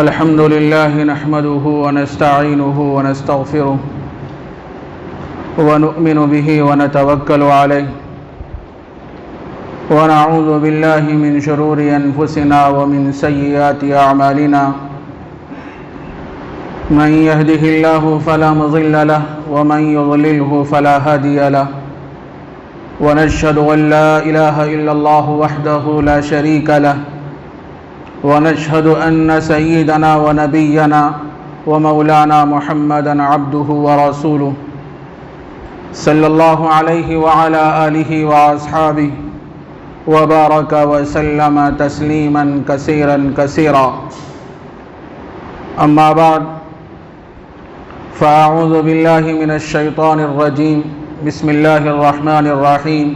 الحمد لله نحمده ونستعينه ونستغفره ونؤمن به ونتوكل عليه ونعوذ بالله من شرور أنفسنا ومن سيئات أعمالنا من يهده الله فلا مضل له ومن يضلله فلا هادي له ونشهد أن لا إله إلا الله وحده لا شريك له ونشهد أن سيدنا ونبينا ومولانا محمدا عبده ورسوله صلى الله عليه وعلى آله وأصحابه وبارك وسلم تسليما كثيرا كثيرا أما بعد فأعوذ بالله من الشيطان الرجيم بسم الله الرحمن الرحيم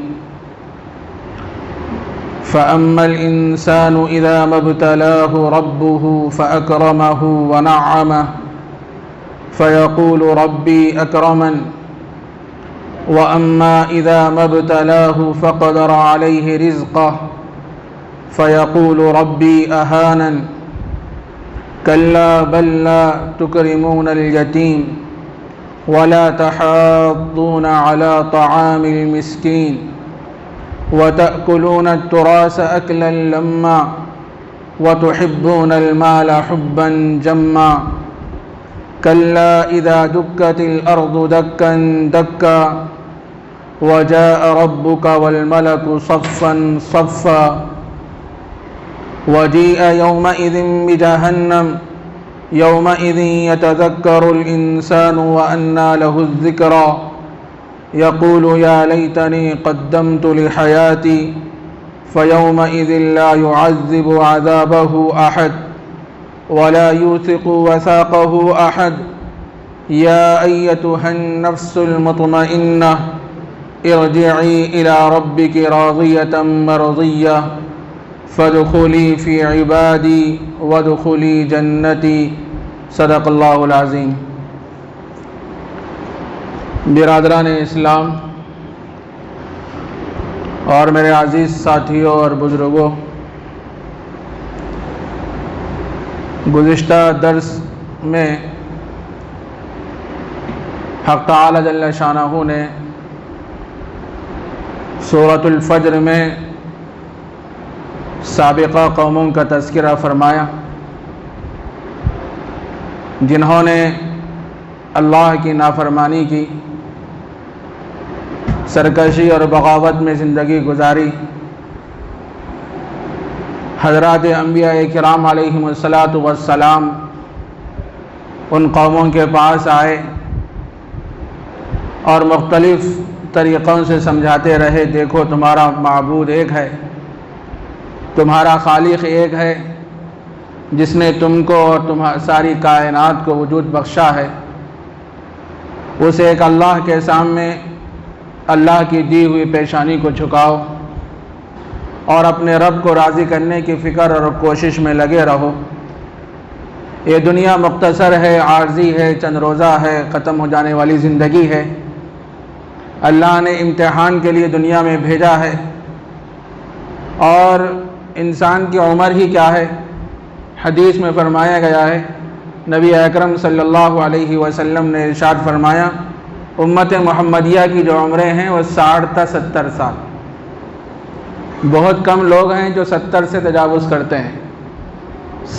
فأما الإنسان إذا ما ابتلاه ربه فأكرمه ونعمه فيقول ربي أكرمن وأما إذا ما ابتلاه فقدر عليه رزقه فيقول ربي أهانن كلا بل لا تكرمون اليتيم ولا تحاضون على طعام المسكين وتأكلون التراث أكلا لما وتحبون المال حبا جما كلا إذا دكت الأرض دكا دكا وجاء ربك والملك صفا صفا وجيء يومئذ بجهنم يومئذ يتذكر الإنسان وأنى له الذكرى يقول يا ليتني قدمت لحياتي فيومئذ لا يعذب عذابه أحد ولا يوثق وثاقه أحد يا أيتها النفس المطمئنة ارجعي إلى ربك راضية مرضية فادخلي في عبادي وادخلي جنتي صدق اللہ العظیم۔ برادران اسلام اور میرے عزیز ساتھیوں اور بزرگوں، گزشتہ درس میں حق تعالی جل شانہ نے سورۃ الفجر میں سابقہ قوموں کا تذکرہ فرمایا جنہوں نے اللہ کی نافرمانی کی، سرکشی اور بغاوت میں زندگی گزاری۔ حضرات انبیاء کرام علیہم السلام ان قوموں کے پاس آئے اور مختلف طریقوں سے سمجھاتے رہے، دیکھو تمہارا معبود ایک ہے، تمہارا خالق ایک ہے جس نے تم کو اور ساری کائنات کو وجود بخشا ہے۔ اس ایک اللہ کے سامنے اللہ کی دی ہوئی پیشانی کو جھکاؤ اور اپنے رب کو راضی کرنے کی فکر اور کوشش میں لگے رہو۔ یہ دنیا مختصر ہے، عارضی ہے، چند روزہ ہے، ختم ہو جانے والی زندگی ہے۔ اللہ نے امتحان کے لیے دنیا میں بھیجا ہے، اور انسان کی عمر ہی کیا ہے؟ حدیث میں فرمایا گیا ہے، نبی اکرم صلی اللہ علیہ وسلم نے ارشاد فرمایا، امت محمدیہ کی جو عمریں ہیں وہ 60 تا 70 سال۔ بہت کم لوگ ہیں جو 70 سے تجاوز کرتے ہیں،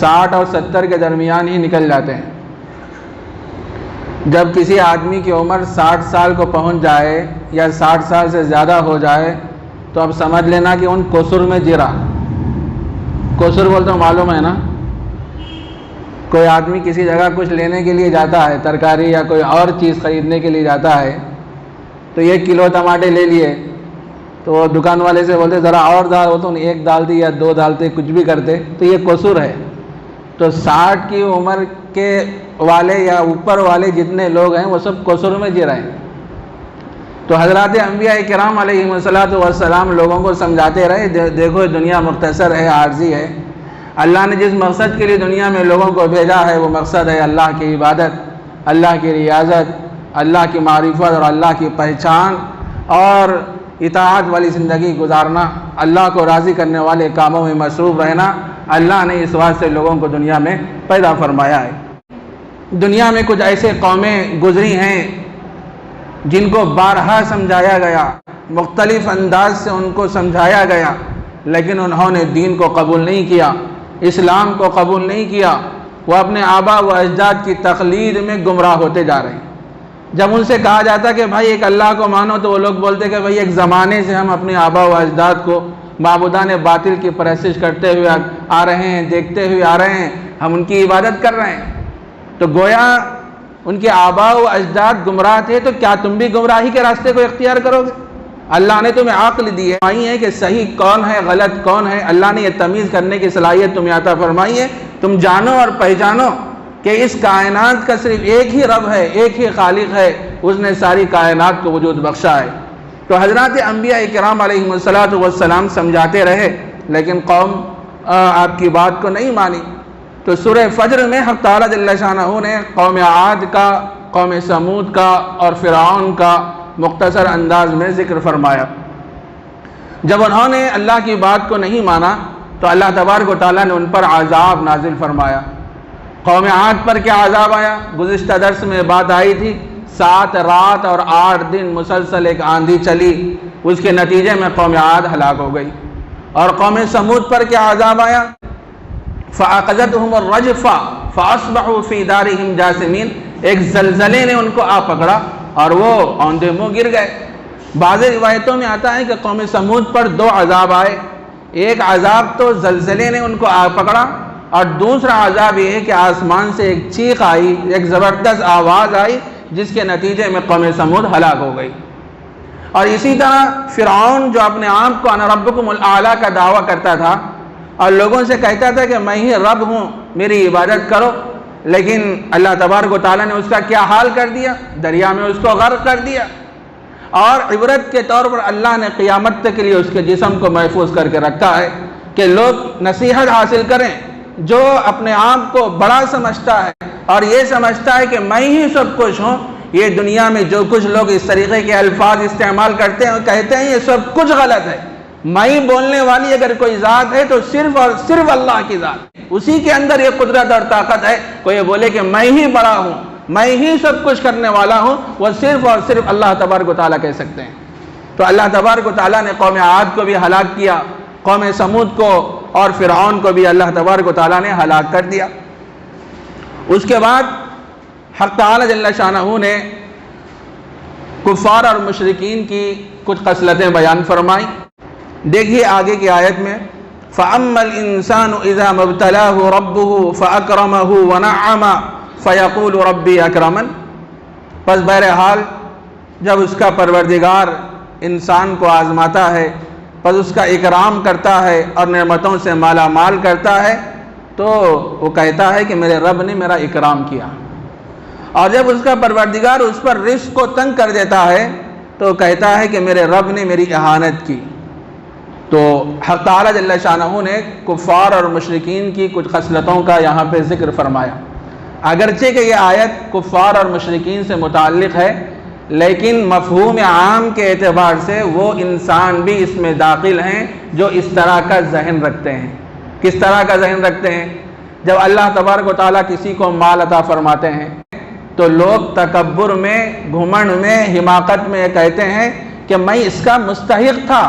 60 اور 70 کے درمیان ہی نکل جاتے ہیں۔ جب کسی آدمی کی عمر 60 سال کو پہنچ جائے یا 60 سال سے زیادہ ہو جائے تو اب سمجھ لینا کہ ان قصور میں جی رہا۔ قصور بولتے ہو معلوم ہے نا؟ کوئی آدمی کسی جگہ کچھ لینے کے لیے جاتا ہے، ترکاری یا کوئی اور چیز خریدنے کے لیے جاتا ہے، تو 1 کلو ٹماٹر لے لیے تو وہ دکان والے سے بولتے ذرا اور ڈال، وہ تو 1 ڈال دی یا 2 ڈالتے، کچھ بھی کرتے، تو یہ قصور ہے۔ تو 60 کی عمر کے والے یا اوپر والے جتنے لوگ ہیں وہ سب قصور میں جی رہے ہیں۔ تو حضرات انبیاء کرام علیہم السلام لوگوں کو سمجھاتے رہے، دیکھو دنیا مختصر ہے، عارضی ہے۔ اللہ نے جس مقصد کے لیے دنیا میں لوگوں کو بھیجا ہے وہ مقصد ہے اللہ کی عبادت، اللہ کی ریاضت، اللہ کی معرفت اور اللہ کی پہچان اور اطاعت والی زندگی گزارنا، اللہ کو راضی کرنے والے کاموں میں مصروف رہنا، اللہ نے اس واسطے لوگوں کو دنیا میں پیدا فرمایا ہے۔ دنیا میں کچھ ایسے قومیں گزری ہیں جن کو بارہا سمجھایا گیا، مختلف انداز سے ان کو سمجھایا گیا، لیکن انہوں نے دین کو قبول نہیں کیا، اسلام کو قبول نہیں کیا، وہ اپنے آبا و اجداد کی تقلید میں گمراہ ہوتے جا رہے ہیں۔ جب ان سے کہا جاتا کہ بھائی ایک اللہ کو مانو تو وہ لوگ بولتے کہ بھائی ایک زمانے سے ہم اپنے آبا و اجداد کو معبودان باطل کی پرستش کرتے ہوئے آ رہے ہیں، دیکھتے ہوئے آ رہے ہیں، ہم ان کی عبادت کر رہے ہیں۔ تو گویا ان کے آبا و اجداد گمراہ تھے، تو کیا تم بھی گمراہی کے راستے کو اختیار کرو گے؟ اللہ نے تمہیں عقل دی ہے کہ صحیح کون ہے، غلط کون ہے، اللہ نے یہ تمیز کرنے کی صلاحیت تمہیں عطا فرمائی ہے۔ تم جانو اور پہچانو کہ اس کائنات کا صرف ایک ہی رب ہے، ایک ہی خالق ہے، اس نے ساری کائنات کو وجود بخشا ہے۔ تو حضرات انبیاء کرام علیہم السلام سمجھاتے رہے، لیکن قوم آپ کی بات کو نہیں مانی۔ تو سورہ فجر میں حق تعالیٰ جل شانہ نے قوم عاد کا، قوم سمود کا اور فرعون کا مختصر انداز میں ذکر فرمایا۔ جب انہوں نے اللہ کی بات کو نہیں مانا تو اللہ تبارک و تعالیٰ نے ان پر عذاب نازل فرمایا۔ قوم عاد پر کیا عذاب آیا؟ گزشتہ درس میں بات آئی تھی، 7 رات اور 8 دن مسلسل ایک آندھی چلی، اس کے نتیجے میں قوم عاد ہلاک ہو گئی۔ اور قوم سمود پر کیا عذاب آیا؟ فَأَخَذَتْهُمُ الرَّجْفَةُ فَأَصْبَحُوا فِي دَارِهِمْ جَاثِمِينَ، ایک زلزلے نے ان کو آ پکڑا اور وہ اوندھے منہ گر گئے۔ بعض روایتوں میں آتا ہے کہ قوم سمود پر 2 عذاب آئے، ایک عذاب تو زلزلے نے ان کو آ پکڑا، اور دوسرا عذاب یہ ہے کہ آسمان سے ایک چیخ آئی، ایک زبردست آواز آئی، جس کے نتیجے میں قوم سمود ہلاک ہو گئی۔ اور اسی طرح فرعون جو اپنے آپ کو انا ربکم الاعلیٰ کا دعویٰ کرتا تھا اور لوگوں سے کہتا تھا کہ میں ہی رب ہوں، میری عبادت کرو، لیکن اللہ تبارک و تعالیٰ نے اس کا کیا حال کر دیا؟ دریا میں اس کو غرق کر دیا۔ اور عبرت کے طور پر اللہ نے قیامت تک کے لیے اس کے جسم کو محفوظ کر کے رکھا ہے کہ لوگ نصیحت حاصل کریں۔ جو اپنے آپ کو بڑا سمجھتا ہے اور یہ سمجھتا ہے کہ میں ہی سب کچھ ہوں، یہ دنیا میں جو کچھ لوگ اس طریقے کے الفاظ استعمال کرتے ہیں اور کہتے ہیں یہ سب کچھ غلط ہے۔ میں بولنے والی اگر کوئی ذات ہے تو صرف اور صرف اللہ کی ذات ہے، اسی کے اندر یہ قدرت اور طاقت ہے۔ کوئی یہ بولے کہ میں ہی بڑا ہوں، میں ہی سب کچھ کرنے والا ہوں، وہ صرف اور صرف اللہ تبارک و تعالیٰ کہہ سکتے ہیں۔ تو اللہ تبارک و تعالیٰ نے قوم عاد کو بھی ہلاک کیا، قوم سمود کو اور فرعون کو بھی اللہ تبارک و تعالیٰ نے ہلاک کر دیا۔ اس کے بعد حق تعالیٰ جل شانہ نے کفار اور مشرکین کی کچھ خصلتیں بیان فرمائیں۔ دیکھیے آگے کی آیت میں، فَأَمَّا الْإِنسَانُ إِذَا مَا ابْتَلَاهُ رَبُّهُ فَأَكْرَمَهُ وَنَعَّمَهُ فَيَقُولُ رَبِّي أَكْرَمَنِ، پس بہرحال جب اس کا پروردگار انسان کو آزماتا ہے، پس اس کا اکرام کرتا ہے اور نعمتوں سے مالا مال کرتا ہے، تو وہ کہتا ہے کہ میرے رب نے میرا اکرام کیا۔ اور جب اس کا پروردگار اس پر رزق کو تنگ کر دیتا ہے تو کہتا ہے کہ میرے رب نے میری اہانت کی۔ تو حق تعالیٰ جل شانہ نے کفار اور مشرکین کی کچھ خصلتوں کا یہاں پہ ذکر فرمایا۔ اگرچہ کہ یہ آیت کفار اور مشرکین سے متعلق ہے، لیکن مفہوم عام کے اعتبار سے وہ انسان بھی اس میں داخل ہیں جو اس طرح کا ذہن رکھتے ہیں۔ کس طرح کا ذہن رکھتے ہیں؟ جب اللہ تبارک و تعالیٰ کسی کو مال عطا فرماتے ہیں تو لوگ تکبر میں، گھمنڈ میں، حماقت میں یہ کہتے ہیں کہ میں اس کا مستحق تھا،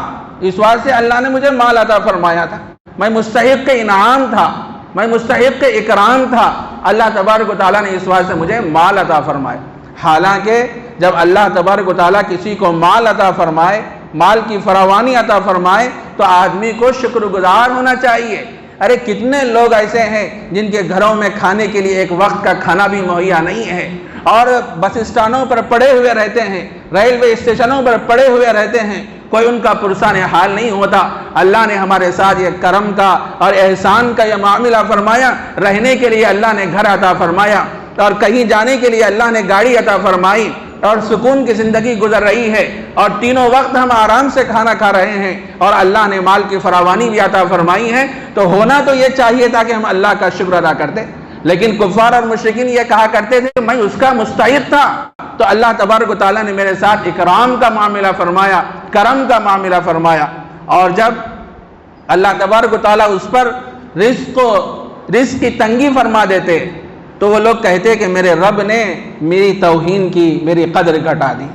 اس واسطے اللہ نے مجھے مال عطا فرمایا تھا، میں مستحق کے انعام تھا، میں مستحق کے اکرام تھا، اللہ تبارک و تعالیٰ نے اس واسطے مجھے مال عطا فرمایا۔ حالانکہ جب اللہ تبارک و تعالیٰ کسی کو مال عطا فرمائے، مال کی فراوانی عطا فرمائے، تو آدمی کو شکر گزار ہونا چاہیے۔ ارے کتنے لوگ ایسے ہیں جن کے گھروں میں کھانے کے لیے ایک وقت کا کھانا بھی مہیا نہیں ہے، اور بس اسٹانوں پر پڑے ہوئے رہتے ہیں، ریلوے اسٹیشنوں پر پڑے ہوئے رہتے ہیں، کوئی ان کا پرسان حال نہیں ہوتا۔ اللہ نے ہمارے ساتھ یہ کرم کا اور احسان کا یہ معاملہ فرمایا، رہنے کے لیے اللہ نے گھر عطا فرمایا، اور کہیں جانے کے لیے اللہ نے گاڑی عطا فرمائی، اور سکون کی زندگی گزر رہی ہے، اور تینوں وقت ہم آرام سے کھانا کھا رہے ہیں، اور اللہ نے مال کی فراوانی بھی عطا فرمائی ہے۔ تو ہونا تو یہ چاہیے تھا کہ ہم اللہ کا شکر ادا کرتے، لیکن کفار اور مشرکین یہ کہا کرتے تھے کہ میں اس کا مستحق تھا، تو اللہ تبارک و تعالیٰ نے میرے ساتھ اکرام کا معاملہ فرمایا، کرم کا معاملہ فرمایا۔ اور جب اللہ تبارک و تعالیٰ اس پر رزق کی تنگی فرما دیتے تو وہ لوگ کہتے کہ میرے رب نے میری توہین کی، میری قدر گھٹا دی۔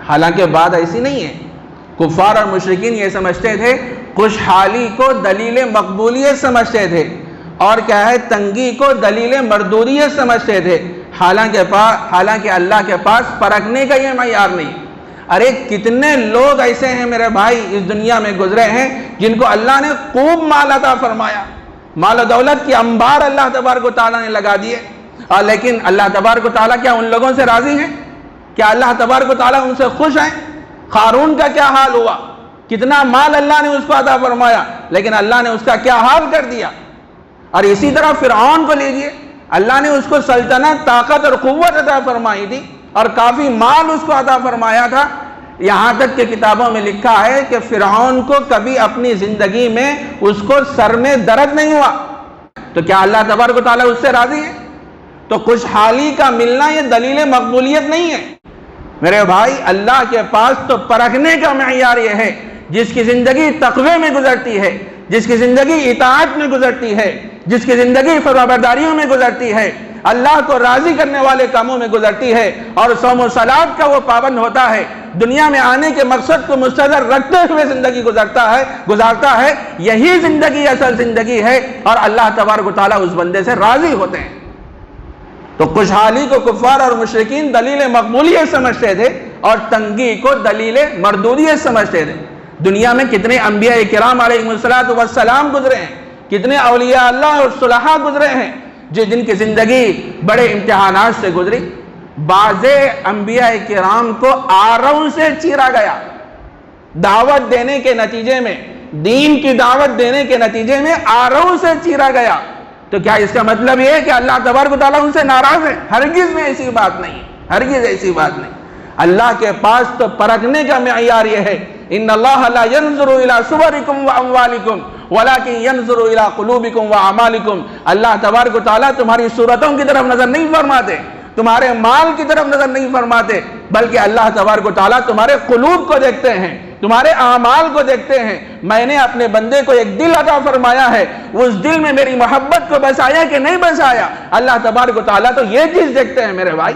حالانکہ بات ایسی نہیں ہے۔ کفار اور مشرکین یہ سمجھتے تھے خوشحالی کو دلیل مقبولیت سمجھتے تھے، اور کیا ہے تنگی کو دلیل مردودیت سمجھتے تھے، حالانکہ اللہ کے پاس پرکھنے کا یہ معیار نہیں۔ ارے کتنے لوگ ایسے ہیں میرے بھائی اس دنیا میں گزرے ہیں جن کو اللہ نے خوب مال عطا فرمایا، مال و دولت کی انبار اللہ تبارک و تعالیٰ نے لگا دیے، اور لیکن اللہ تبارک و تعالیٰ کیا ان لوگوں سے راضی ہیں؟ کیا اللہ تبارک و تعالیٰ ان سے خوش ہیں؟ قارون کا کیا حال ہوا؟ کتنا مال اللہ نے اس کو عطا فرمایا، لیکن اللہ نے اس کا کیا حال کر دیا۔ اور اسی طرح فرعون کو لیجئے، اللہ نے اس کو سلطنت، طاقت اور قوت عطا فرمائی تھی، اور کافی مال اس کو عطا فرمایا تھا، یہاں تک کہ کتابوں میں لکھا ہے کہ فرعون کو کبھی اپنی زندگی میں اس کو سر میں درد نہیں ہوا۔ تو کیا اللہ تبارک و تعالیٰ اس سے راضی ہے؟ تو خوشحالی کا ملنا یہ دلیل مقبولیت نہیں ہے میرے بھائی۔ اللہ کے پاس تو پرکھنے کا معیار یہ ہے، جس کی زندگی تقوی میں گزرتی ہے، جس کی زندگی اطاعت میں گزرتی ہے، جس کی زندگی فرمانبرداریوں میں گزرتی ہے، اللہ کو راضی کرنے والے کاموں میں گزرتی ہے، اور صوم و صلات کا وہ پابند ہوتا ہے، دنیا میں آنے کے مقصد کو مستحضر رکھتے ہوئے زندگی گزارتا ہے، یہی زندگی اصل زندگی ہے، اور اللہ تبارک و تعالیٰ اس بندے سے راضی ہوتے ہیں۔ تو خوشحالی کو کفار اور مشرکین دلیل مقبولیت سمجھتے تھے، اور تنگی کو دلیل مردودیت سمجھتے تھے۔ دنیا میں کتنے انبیاء کرام علیہ السلام گزرے ہیں، کتنے اولیاء اللہ اور صلحاء گزرے ہیں جن کی زندگی بڑے امتحانات سے گزری۔ بعض انبیاء کرام کو آروں سے چیرا گیا، دعوت دینے کے نتیجے میں، دین کی دعوت دینے کے نتیجے میں آروں سے چیرا گیا۔ تو کیا اس کا مطلب یہ ہے کہ اللہ تبارک و تعالیٰ ان سے ناراض ہے؟ ہرگز میں ایسی بات نہیں، ہرگز ایسی بات نہیں۔ اللہ کے پاس تو پرکھنے کا معیار یہ ہے، ان اللہ لا ينظر الى صورکم واموالکم ولکن ينظر الى قلوبکم واعمالکم۔ اللہ تبارک و تعالیٰ تمہاری صورتوں کی طرف نظر نہیں فرماتے، تمہارے مال کی طرف نظر نہیں فرماتے، بلکہ اللہ تبارک و تعالیٰ تمہارے قلوب کو دیکھتے ہیں، تمہارے اعمال کو دیکھتے ہیں۔ میں نے اپنے بندے کو ایک دل عطا فرمایا ہے، اس دل میں میری محبت کو بسایا کہ نہیں بسایا، اللہ تبارک و تعالیٰ تو یہ چیز دیکھتے ہیں میرے بھائی۔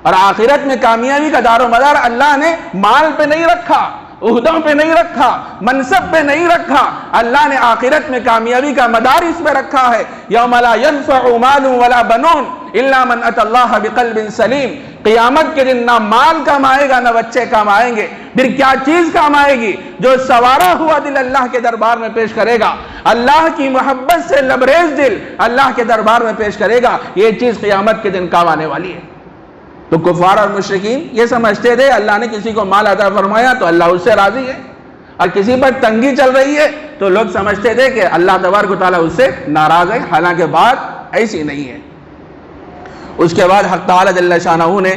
اور آخرت میں کامیابی کا دار و مدار اللہ نے مال پہ نہیں رکھا، عہدوں پہ نہیں رکھا، منصب پہ نہیں رکھا، اللہ نے آخرت میں کامیابی کا مدار اس پہ رکھا ہے۔ یوم لا ينفع مال ولا بنون الا من اتى الله بقلب سلیم۔ قیامت کے دن نہ مال کام آئے گا، نہ بچے کام آئیں گے، پھر کیا چیز کام آئے گی؟ جو سوارا ہوا دل اللہ کے دربار میں پیش کرے گا، اللہ کی محبت سے لبریز دل اللہ کے دربار میں پیش کرے گا، یہ چیز قیامت کے دن کام آنے والی ہے۔ تو کفار اور مشرکین یہ سمجھتے تھے اللہ نے کسی کو مال عطا فرمایا تو اللہ اس سے راضی ہے، اور کسی پر تنگی چل رہی ہے تو لوگ سمجھتے تھے کہ اللہ تبارک و تعالیٰ اس سے ناراض ہے، حالانکہ بات ایسی نہیں ہے۔ اس کے بعد حق تعالیٰ جل شانہ نے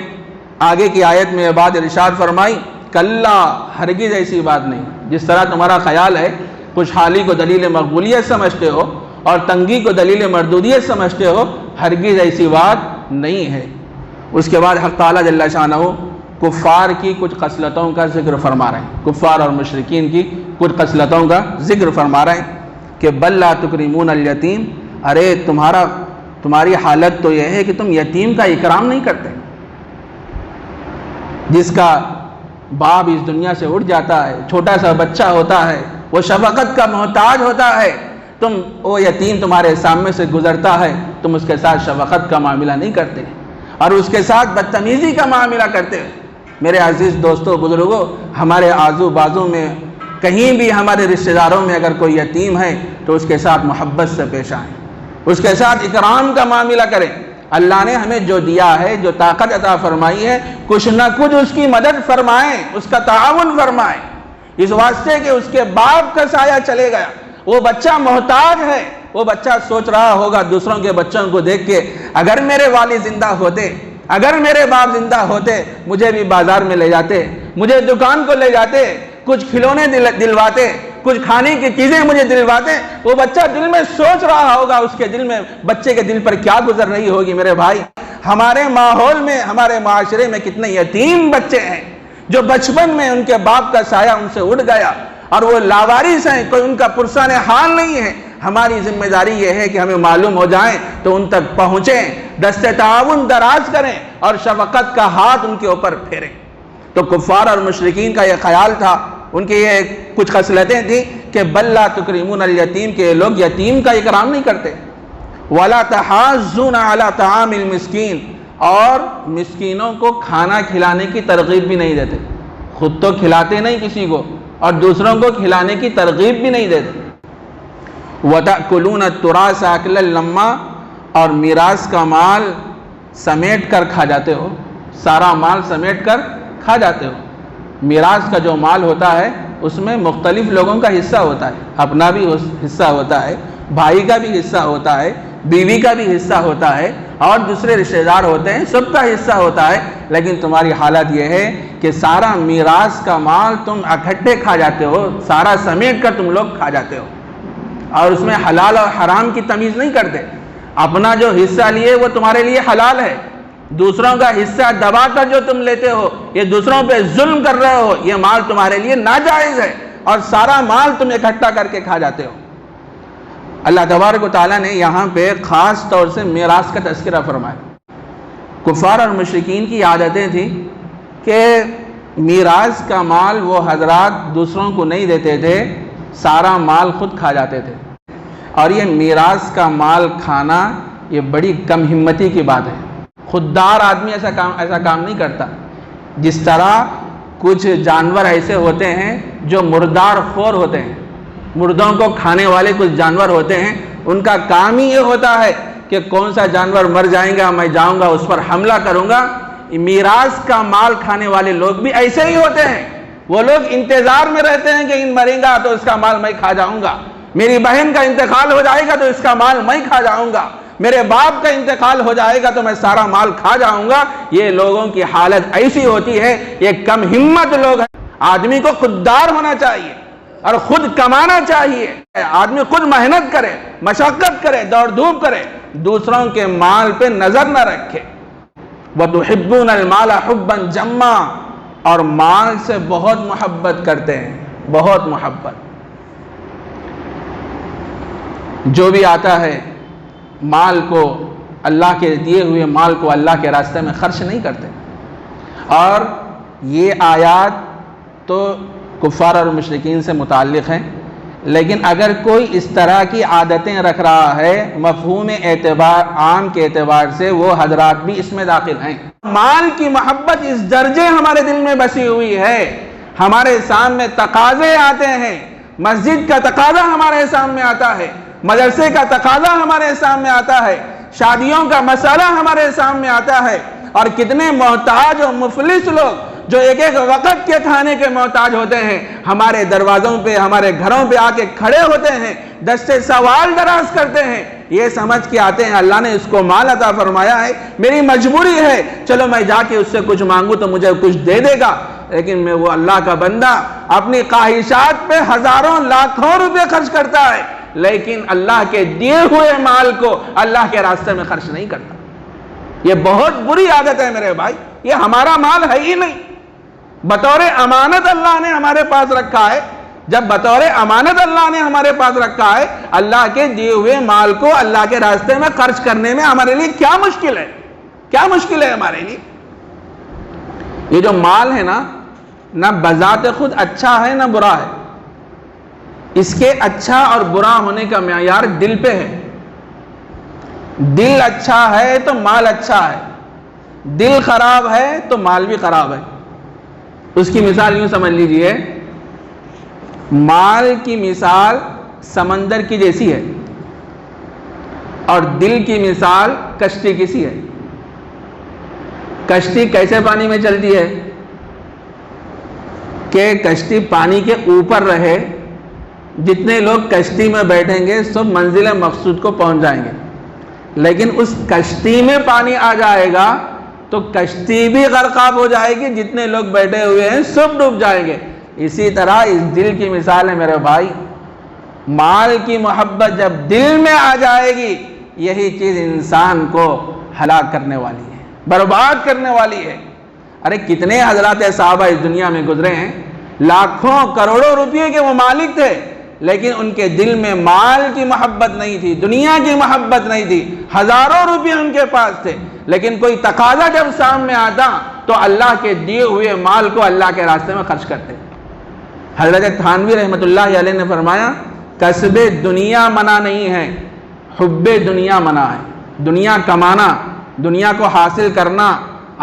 آگے کی آیت میں یہ بات ارشاد فرمائی، کلا ہرگز ایسی بات نہیں، جس طرح تمہارا خیال ہے خوشحالی کو دلیل مقبولیت سمجھتے ہو اور تنگی کو دلیل مردودیت سمجھتے ہو، ہرگز ایسی بات نہیں ہے۔ اس کے بعد حق تعالیٰ جل شانہ کفار کی کچھ خصلتوں کا ذکر فرما رہے ہیں، کفار اور مشرکین کی کچھ خصلتوں کا ذکر فرما رہے ہیں کہ بل لا تکرمون الیتیم، ارے تمہاری حالت تو یہ ہے کہ تم یتیم کا اکرام نہیں کرتے، جس کا باپ اس دنیا سے اٹھ جاتا ہے، چھوٹا سا بچہ ہوتا ہے، وہ شفقت کا محتاج ہوتا ہے، وہ یتیم تمہارے سامنے سے گزرتا ہے، تم اس کے ساتھ شفقت کا معاملہ نہیں کرتے اور اس کے ساتھ بدتمیزی کا معاملہ کرتے ہیں۔ میرے عزیز دوستو بزرگوں، ہمارے آزو بازو میں کہیں بھی ہمارے رشتہ داروں میں اگر کوئی یتیم ہے تو اس کے ساتھ محبت سے پیش آئیں، اس کے ساتھ اکرام کا معاملہ کریں۔ اللہ نے ہمیں جو دیا ہے، جو طاقت عطا فرمائی ہے، کچھ نہ کچھ اس کی مدد فرمائیں، اس کا تعاون فرمائیں، اس واسطے کہ اس کے باپ کا سایہ چلے گیا، وہ بچہ محتاج ہے، وہ بچہ سوچ رہا ہوگا دوسروں کے بچوں کو دیکھ کے، اگر میرے والد زندہ ہوتے، اگر میرے باپ زندہ ہوتے، مجھے بھی بازار میں لے جاتے، مجھے دکان کو لے جاتے، کچھ کھلونے دلواتے، کچھ کھانے کی چیزیں مجھے دلواتے۔ وہ بچہ دل میں سوچ رہا ہوگا، اس کے دل میں، بچے کے دل پر کیا گزر رہی ہوگی۔ میرے بھائی، ہمارے ماحول میں، ہمارے معاشرے میں کتنے یتیم بچے ہیں جو بچپن میں ان کے باپ کا سایہ ان سے اٹھ گیا اور وہ لاوارث ہیں، کوئی ان کا پرسان حال نہیں ہے۔ ہماری ذمہ داری یہ ہے کہ ہمیں معلوم ہو جائیں تو ان تک پہنچیں، دست تعاون دراز کریں اور شفقت کا ہاتھ ان کے اوپر پھیریں۔ تو کفار اور مشرکین کا یہ خیال تھا، ان کی یہ کچھ خصلتیں تھیں کہ بل لا تکرمون الیتیم، کہ یہ لوگ یتیم کا اکرام نہیں کرتے، ولا تحاضون علی طعام المسکین، اور مسکینوں کو کھانا کھلانے کی ترغیب بھی نہیں دیتے، خود تو کھلاتے نہیں کسی کو اور دوسروں کو کھلانے کی ترغیب بھی نہیں دیتے۔ وَتَأْكُلُونَ التُّرَاثَ أَكْلًا لَمًّا، اور میراث کا مال سمیٹ کر کھا جاتے ہو، سارا مال سمیٹ کر کھا جاتے ہو۔ میراث کا جو مال ہوتا ہے اس میں مختلف لوگوں کا حصہ ہوتا ہے، اپنا بھی حصہ ہوتا ہے، بھائی کا بھی حصہ ہوتا ہے، بیوی کا بھی حصہ ہوتا ہے، اور دوسرے رشتہ دار ہوتے ہیں، سب کا حصہ ہوتا ہے، لیکن تمہاری حالت یہ ہے کہ سارا میراث کا مال تم اکٹھے کھا جاتے ہو، سارا سمیٹ کر تم لوگ کھا جاتے ہو، اور اس میں حلال اور حرام کی تمیز نہیں کرتے۔ اپنا جو حصہ لیے وہ تمہارے لیے حلال ہے، دوسروں کا حصہ دبا کر جو تم لیتے ہو، یہ دوسروں پہ ظلم کر رہے ہو، یہ مال تمہارے لیے ناجائز ہے، اور سارا مال تم اکٹھا کر کے کھا جاتے ہو۔ اللہ تبارک و تعالیٰ نے یہاں پہ خاص طور سے میراث کا تذکرہ فرمایا۔ کفار اور مشرکین کی عادتیں تھیں کہ میراث کا مال وہ حضرات دوسروں کو نہیں دیتے تھے، سارا مال خود کھا جاتے تھے، اور یہ میراث کا مال کھانا یہ بڑی کم ہمتی کی بات ہے۔ خوددار آدمی ایسا کام نہیں کرتا۔ جس طرح کچھ جانور ایسے ہوتے ہیں جو مردار خور ہوتے ہیں، مردوں کو کھانے والے کچھ جانور ہوتے ہیں، ان کا کام ہی یہ ہوتا ہے کہ کون سا جانور مر جائیں گا میں جاؤں گا اس پر حملہ کروں گا۔ میراث کا مال کھانے والے لوگ بھی ایسے ہی ہوتے ہیں، وہ لوگ انتظار میں رہتے ہیں کہ ان مریں گا تو اس کا مال میں کھا جاؤں گا، میری بہن کا انتقال ہو جائے گا تو اس کا مال میں کھا جاؤں گا، میرے باپ کا انتقال ہو جائے گا تو میں سارا مال کھا جاؤں گا۔ یہ لوگوں کی حالت ایسی ہوتی ہے، یہ کم ہمت لوگ ہیں۔ آدمی کو خوددار ہونا چاہیے اور خود کمانا چاہیے، آدمی خود محنت کرے، مشقت کرے، دوڑ دھوپ کرے، دوسروں کے مال پہ نظر نہ رکھے۔ وَتُحِبُّونَ الْمَالَ حُبًّا جَمًّا، اور مال سے بہت محبت کرتے ہیں، بہت محبت۔ جو بھی آتا ہے مال کو، اللہ کے دیے ہوئے مال کو اللہ کے راستے میں خرچ نہیں کرتے۔ اور یہ آیات تو کفار اور مشرکین سے متعلق ہیں، لیکن اگر کوئی اس طرح کی عادتیں رکھ رہا ہے مفہوم اعتبار عام کے اعتبار سے، وہ حضرات بھی اس میں داخل ہیں۔ مال کی محبت اس درجے ہمارے دل میں بسی ہوئی ہے، ہمارے سامنے تقاضے آتے ہیں، مسجد کا تقاضا ہمارے سامنے آتا ہے، مدرسے کا تقاضا ہمارے سامنے آتا ہے، شادیوں کا مسئلہ ہمارے سامنے آتا ہے، اور کتنے محتاج و مفلس لوگ جو ایک ایک وقت کے کھانے کے محتاج ہوتے ہیں، ہمارے دروازوں پہ، ہمارے گھروں پہ آ کے کھڑے ہوتے ہیں، دستے سوال دراز کرتے ہیں، یہ سمجھ کے آتے ہیں اللہ نے اس کو مال عطا فرمایا ہے، میری مجبوری ہے، چلو میں جا کے اس سے کچھ مانگوں تو مجھے کچھ دے دے گا۔ لیکن میں وہ اللہ کا بندہ اپنی خواہشات پہ ہزاروں لاکھوں روپے خرچ کرتا ہے، لیکن اللہ کے دیے ہوئے مال کو اللہ کے راستے میں خرچ نہیں کرتا۔ یہ بہت بری عادت ہے میرے بھائی، یہ ہمارا مال ہے ہی نہیں، بطور امانت اللہ نے ہمارے پاس رکھا ہے۔ جب بطور امانت اللہ نے ہمارے پاس رکھا ہے، اللہ کے دیے ہوئے مال کو اللہ کے راستے میں خرچ کرنے میں ہمارے لیے کیا مشکل ہے؟ کیا مشکل ہے ہمارے لیے؟ یہ جو مال ہے نا، نہ بذات خود اچھا ہے نہ برا ہے، اس کے اچھا اور برا ہونے کا معیار دل پہ ہے۔ دل اچھا ہے تو مال اچھا ہے، دل خراب ہے تو مال بھی خراب ہے۔ اس کی مثال یوں سمجھ لیجئے، مال کی مثال سمندر کی جیسی ہے اور دل کی مثال کشتی کی سی ہے۔ کشتی کیسے پانی میں چلتی ہے کہ کشتی پانی کے اوپر رہے، جتنے لوگ کشتی میں بیٹھیں گے سب منزل مقصود کو پہنچ جائیں گے، لیکن اس کشتی میں پانی آ جائے گا تو کشتی بھی غرقاب ہو جائے گی، جتنے لوگ بیٹھے ہوئے ہیں سب ڈوب جائیں گے۔ اسی طرح اس دل کی مثال ہے میرے بھائی، مال کی محبت جب دل میں آ جائے گی، یہی چیز انسان کو ہلاک کرنے والی ہے، برباد کرنے والی ہے۔ ارے کتنے حضرات صحابہ اس دنیا میں گزرے ہیں، لاکھوں کروڑوں روپے کے وہ مالک تھے، لیکن ان کے دل میں مال کی محبت نہیں تھی، دنیا کی محبت نہیں تھی، ہزاروں روپے ان کے پاس تھے، لیکن کوئی تقاضا جب سامنے آتا تو اللہ کے دیے ہوئے مال کو اللہ کے راستے میں خرچ کرتے۔ حضرت تھانوی رحمۃ اللہ علیہ نے فرمایا کسب دنیا منع نہیں ہے، حب دنیا منع ہے۔ دنیا کمانا، دنیا کو حاصل کرنا،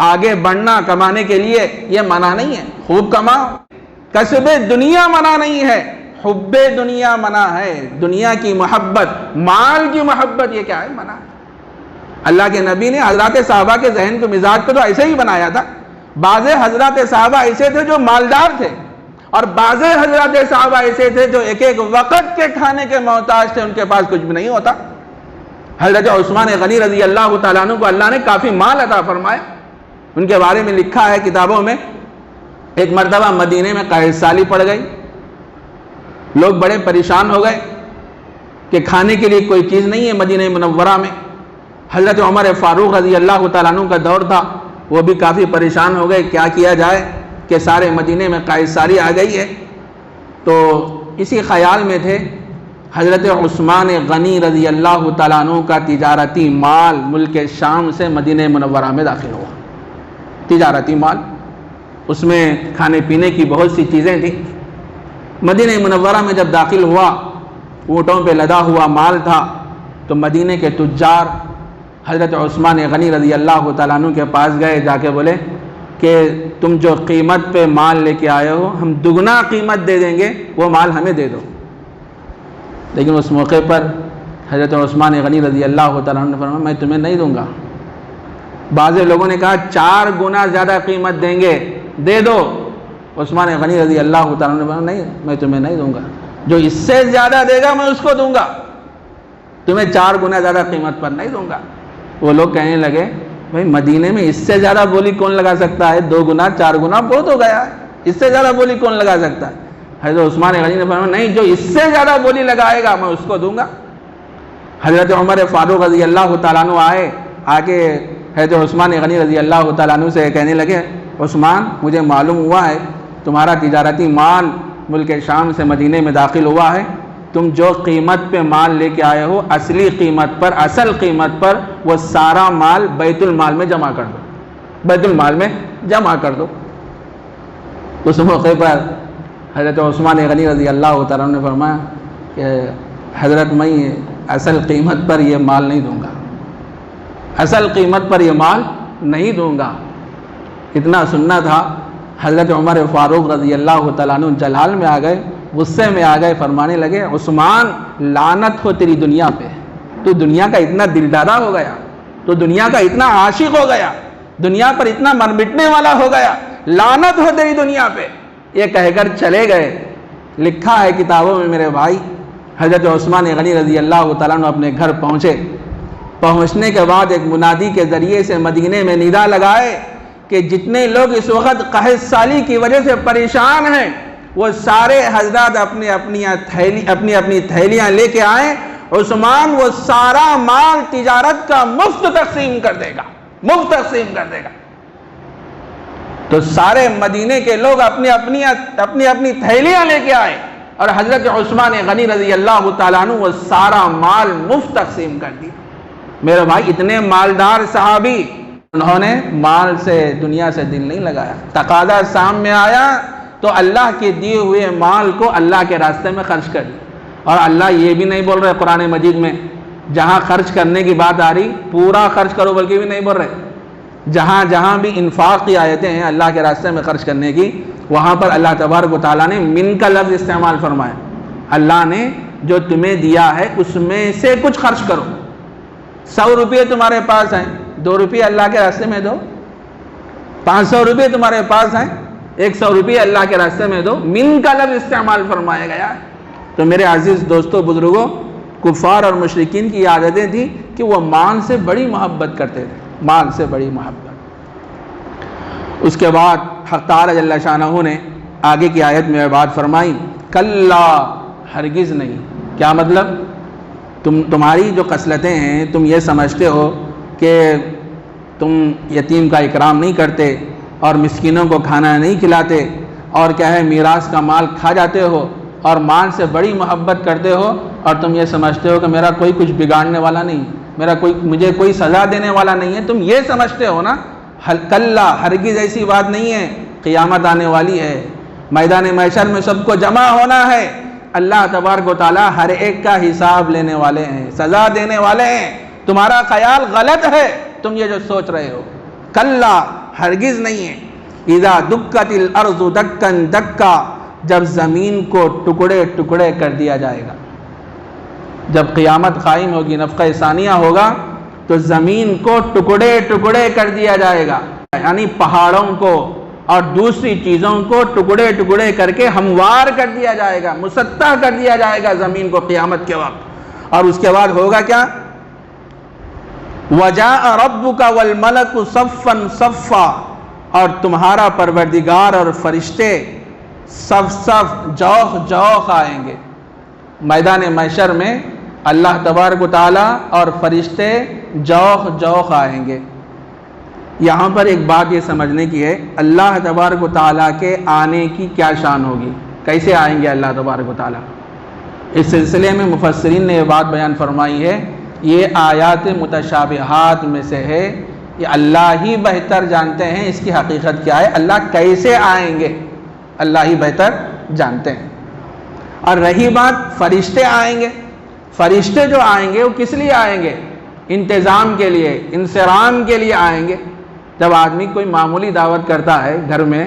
آگے بڑھنا کمانے کے لیے یہ منع نہیں ہے، خوب کماؤ۔ کسب دنیا منع نہیں ہے، حب دنیا منع ہے۔ دنیا کی محبت، مال کی محبت، یہ کیا ہے؟ منع ہے۔ اللہ کے نبی نے حضرات صحابہ کے ذہن کو مزاج کو تو ایسے ہی بنایا تھا۔ بعض حضرات صحابہ ایسے تھے جو مالدار تھے، اور بعض حضرات صحابہ ایسے تھے جو ایک ایک وقت کے کھانے کے محتاج تھے، ان کے پاس کچھ بھی نہیں ہوتا۔ حضرت عثمان غنی رضی اللہ تعالیٰ عنہ کو اللہ نے کافی مال عطا فرمایا۔ ان کے بارے میں لکھا ہے کتابوں میں، ایک مرتبہ مدینے میں قحط سالی پڑ گئی، لوگ بڑے پریشان ہو گئے کہ کھانے کے لیے کوئی چیز نہیں ہے مدینہ منورہ میں۔ حضرت عمر فاروق رضی اللہ تعالیٰ عنہ کا دور تھا، وہ بھی کافی پریشان ہو گئے، کیا کیا جائے کہ سارے مدینے میں قحط سالی آ گئی ہے۔ تو اسی خیال میں تھے، حضرت عثمان غنی رضی اللہ تعالیٰ عنہ کا تجارتی مال ملک شام سے مدینہ منورہ میں داخل ہوا۔ تجارتی مال، اس میں کھانے پینے کی بہت سی چیزیں تھیں۔ مدینہ منورہ میں جب داخل ہوا، اونٹوں پہ لدا ہوا مال تھا، تو مدینہ کے تجار حضرت عثمان غنی رضی اللہ تعالیٰ عنہ کے پاس گئے، جا کے بولے کہ تم جو قیمت پہ مال لے کے آئے ہو، ہم دگنا قیمت دے دیں گے، وہ مال ہمیں دے دو۔ لیکن اس موقع پر حضرت عثمان غنی رضی اللہ تعالیٰ عنہ نے فرمایا میں تمہیں نہیں دوں گا۔ بعض لوگوں نے کہا 4 گنا زیادہ قیمت دیں گے، دے دو۔ عثمان غنی رضی اللہ تعالیٰ عنہ نے فرمایا نہیں، میں تمہیں نہیں دوں گا، جو اس سے زیادہ دے گا میں اس کو دوں گا، تمہیں 4 گنا زیادہ قیمت پر نہیں دوں گا۔ وہ لوگ کہنے لگے بھائی مدینے میں اس سے زیادہ بولی کون لگا سکتا ہے؟ 2 گنا 4 گنا بہت ہو گیا ہے، اس سے زیادہ بولی کون لگا سکتا ہے؟ حضرت عثمان غنی نے فرمایا نہیں، جو اس سے زیادہ بولی لگائے گا میں اس کو دوں گا۔ حضرت عمر فاروق رضی اللہ تعالیٰ عنہ آئے، آگے حضرت عثمان غنی رضی اللہ تعالیٰ عنہ سے کہنے لگے عثمان مجھے معلوم ہوا ہے تمہارا تجارتی مال ملک شام سے مدینے میں داخل ہوا ہے، تم جو قیمت پہ مال لے کے آئے ہو اصلی قیمت پر، اصل قیمت پر وہ سارا مال بیت المال میں جمع کر دو، بیت المال میں جمع کر دو۔ اس موقع پر حضرت عثمان غنی رضی اللہ تعالیٰ نے فرمایا کہ حضرت میں اصل قیمت پر یہ مال نہیں دوں گا، اصل قیمت پر یہ مال نہیں دوں گا۔ اتنا سننا تھا، حضرت عمر فاروق رضی اللہ تعالیٰ عنہ جلال میں آ گئے، غصے میں آ گئے، فرمانے لگے عثمان لعنت ہو تیری دنیا پہ، تو دنیا کا اتنا دلدادہ ہو گیا، تو دنیا کا اتنا عاشق ہو گیا، دنیا پر اتنا مر مٹنے والا ہو گیا، لعنت ہو تیری دنیا پہ۔ یہ کہہ کر چلے گئے۔ لکھا ہے کتابوں میں میرے بھائی، حضرت عثمان غنی رضی اللہ تعالیٰ عنہ اپنے گھر پہنچے، پہنچنے کے بعد ایک منادی کے ذریعے سے مدینے میں ندا لگائے کہ جتنے لوگ اس وقت قحط سالی کی وجہ سے پریشان ہیں وہ سارے حضرات اپنی اپنی تھیلیاں لے کے آئیں، عثمان وہ سارا مال تجارت کا مفت تقسیم کر دے گا، مفت تقسیم کر دے گا۔ تو سارے مدینے کے لوگ اپنی اپنی تھیلیاں لے کے آئے، اور حضرت عثمان غنی رضی اللہ تعالیٰ عنہ وہ سارا مال مفت تقسیم کر دیا۔ میرے بھائی اتنے مالدار صحابی، انہوں نے مال سے، دنیا سے دل نہیں لگایا۔ تقاضا سامنے آیا تو اللہ کے دیے ہوئے مال کو اللہ کے راستے میں خرچ کر دیا۔ اور اللہ یہ بھی نہیں بول رہے قرآن مجید میں، جہاں خرچ کرنے کی بات آ رہی پورا خرچ کرو بلکہ بھی نہیں بول رہے، جہاں جہاں بھی انفاق کی آیتیں ہیں اللہ کے راستے میں خرچ کرنے کی، وہاں پر اللہ تبارک و تعالیٰ نے من کا لفظ استعمال فرمایا۔ اللہ نے جو تمہیں دیا ہے اس میں سے کچھ خرچ کرو۔ 100 روپے تمہارے پاس ہیں، 2 روپے اللہ کے راستے میں دو۔ 500 روپے تمہارے پاس ہیں، 100 روپے اللہ کے راستے میں دو۔ من کا لفظ استعمال فرمایا گیا ہے۔ تو میرے عزیز دوستو بزرگوں، کفار اور مشرکین کی عادتیں تھیں کہ وہ مال سے بڑی محبت کرتے تھے، مال سے بڑی محبت۔ اس کے بعد حق تعالی جل شانہ نے آگے کی آیت میں بات فرمائی، کلا ہرگز نہیں۔ کیا مطلب؟ تمہاری جو خصلتیں ہیں، تم یہ سمجھتے ہو کہ تم یتیم کا اکرام نہیں کرتے اور مسکینوں کو کھانا نہیں کھلاتے اور کیا ہے میراث کا مال کھا جاتے ہو، اور مال سے بڑی محبت کرتے ہو اور تم یہ سمجھتے ہو کہ میرا کوئی کچھ بگاڑنے والا نہیں، مجھے کوئی سزا دینے والا نہیں ہے، تم یہ سمجھتے ہو نا، کلا ہرگز ایسی بات نہیں ہے، قیامت آنے والی ہے، میدان محشر میں سب کو جمع ہونا ہے، اللہ تبارک و تعالی ہر ایک کا حساب لینے والے ہیں، سزا دینے والے ہیں، تمہارا خیال غلط ہے، تم یہ جو سوچ رہے ہو، کلا ہرگز نہیں ہے، اذا دکت الارض دکن دکا، جب زمین کو ٹکڑے ٹکڑے کر دیا جائے گا، جب قیامت قائم ہوگی، نفخہ ثانیہ ہوگا تو زمین کو ٹکڑے ٹکڑے کر دیا جائے گا، یعنی پہاڑوں کو اور دوسری چیزوں کو ٹکڑے ٹکڑے کر کے ہموار کر دیا جائے گا، مسطح کر دیا جائے گا زمین کو قیامت کے وقت۔ اور اس کے بعد ہوگا کیا؟ وَجَاءَ رَبُّكَ وَالْمَلَكُ صَفًّا صَفًّا، اور تمہارا پروردگار اور فرشتے صف صف جوخ جوخ آئیں گے۔ میدان محشر میں اللہ تبارک و تعالی اور فرشتے جوخ جوخ آئیں گے۔ یہاں پر ایک بات یہ سمجھنے کی ہے، اللہ تبارک و تعالیٰ کے آنے کی کیا شان ہوگی، کیسے آئیں گے اللہ تبارک و تعالیٰ۔ اس سلسلے میں مفسرین نے یہ بات بیان فرمائی ہے، یہ آیات متشابہات میں سے ہے، یہ اللہ ہی بہتر جانتے ہیں اس کی حقیقت کیا ہے، اللہ کیسے آئیں گے اللہ ہی بہتر جانتے ہیں۔ اور رہی بات فرشتے آئیں گے، فرشتے جو آئیں گے وہ کس لیے آئیں گے؟ انتظام کے لیے، انصرام کے لیے آئیں گے۔ جب آدمی کوئی معمولی دعوت کرتا ہے گھر میں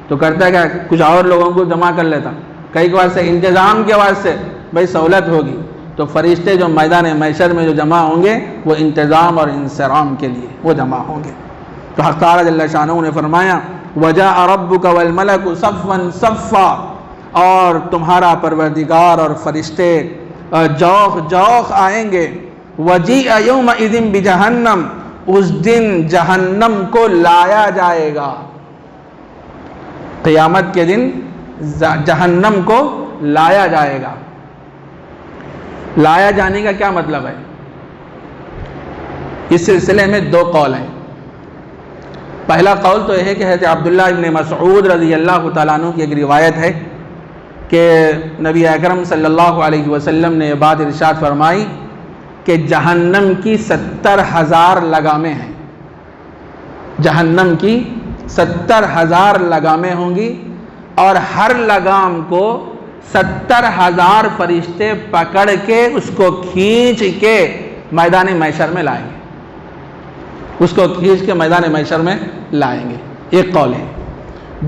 تو کرتا ہے کہ کچھ اور لوگوں کو جمع کر لیتا، کئی بار سے انتظام کے واسطے بھائی سہولت ہوگی، تو فرشتے جو میدان محشر میں جو جمع ہوں گے وہ انتظام اور انصرام کے لیے وہ جمع ہوں گے۔ تو حق تعالیٰ جل شانہ نے فرمایا وَجَاءَ رَبُّكَ وَالْمَلَكُ صَفًّا صَفًّا، اور تمہارا پروردگار اور فرشتے جوخ جوخ آئیں گے۔ وَجِيءَ يَوْمَئِذٍ بِجَهَنَّمَ، اس دن جہنم کو لایا جائے گا، قیامت کے دن جہنم کو لایا جائے گا۔ لایا جانے کا کیا مطلب ہے؟ اس سلسلے میں دو قول ہیں۔ پہلا قول تو یہ ہے کہ حضرت عبداللہ ابن مسعود رضی اللہ تعالیٰ عنہ کی ایک روایت ہے کہ نبی اکرم صلی اللہ علیہ وسلم نے یہ بات ارشاد فرمائی کہ جہنم کی 70,000 لگامیں ہیں، جہنم کی 70,000 لگامیں ہوں گی، اور ہر لگام کو 70,000 فرشتے پکڑ کے اس کو کھینچ کے میدان محشر میں لائیں گے، اس کو کھینچ کے میدان محشر میں لائیں گے، ایک قول ہے۔